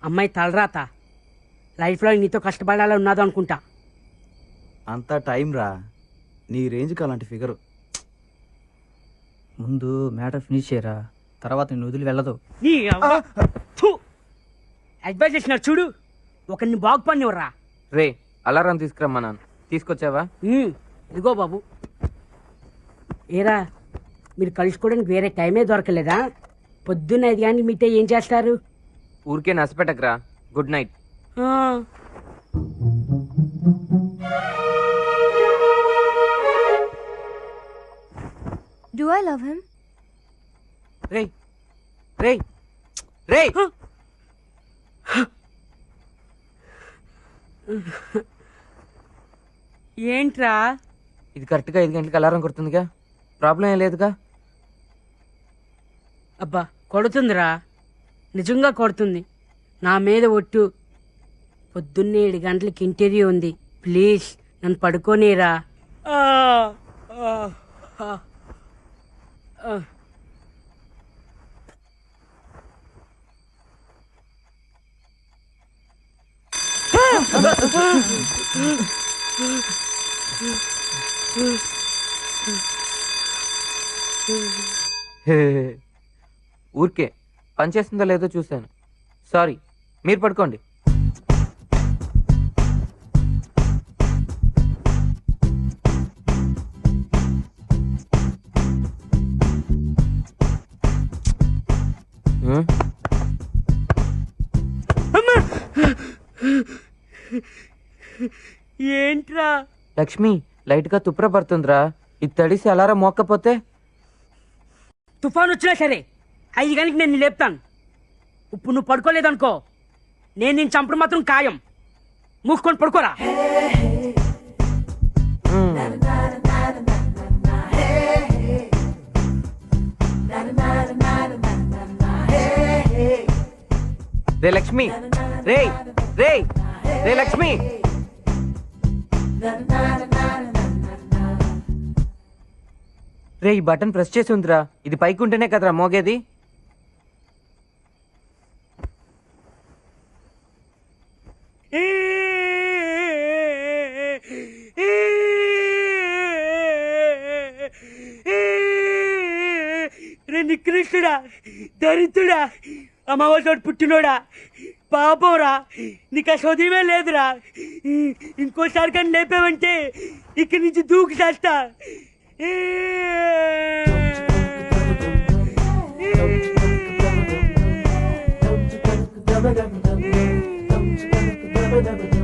అమ్మాయి తలరాత లైఫ్లో నీతో కష్టపడాలని ఉన్నదో అనుకుంటా. అంతా టైం రా, నీ రేంజ్కి అలాంటి ఫిగరు. ముందు మ్యాటర్ ఫినిష్ చేయరా, తర్వాత నేను వదిలి వెళ్ళదు. నీ అడ్వైజ్ చేసినారు చూడు, ఒకరిని బాగుపడినవరా. రే అలారం తీసుకురమ్మన్నాను, తీసుకొచ్చావా? ఇదిగో బాబు. ఏరా మీరు కలుసుకోవడానికి వేరే టైమే దొరకలేదా? పొద్దున్న 5 గంటలకు మీటే ఏం చేస్తారు? ఊరికే నసపెట్టకరా. Good night. Do I love him? రే రే రే ఏంట్రా? ఇది కరెక్ట్గా 5 గంటలకు అలారం కొడుతుందిగా, ప్రాబ్లం ఏం లేదుగా? అబ్బా కొడుతుందిరా, నిజంగా కొడుతుంది. నా మీద ఒట్టు. పొద్దున్నే 7 గంటలకి ఇంటర్వ్యూ ఉంది, ప్లీజ్ నన్ను పడుకోనేరా. ఊరికే పనిచేస్తుందో లేదో చూశాను. సారీ, మీరు పడుకోండి. ఏంట్రా? లక్ష్మి, లైట్గా తుప్ర పడుతుందిరా. ఇది తడిసి అలారం మోక్కపోతే? తుఫాన్ వచ్చినా సరే 5 గంటలకు నేను లేపుతాను. ఇప్పుడు నువ్వు పడుకోలేదనుకో, నేను నేను చంపడం మాత్రం ఖాయం. మూసుకొని పడుకోరా. రే లక్ష్మి, రే రే రే లక్ష్మి. రే ఈ బటన్ ప్రెస్ చేసి ఉందిరా, ఇది పైకి ఉంటేనే కదరా మోగేది. రే నికృష్టుడా, దరిద్రుడా, అమావాసోడు పుట్టినోడా, పాపంరా, నీకు ఆ చదివే లేదురా. ఇంకోసారి కానీ లేపావంటే ఇక్కడి నుంచి దూకి చేస్తా. Don't you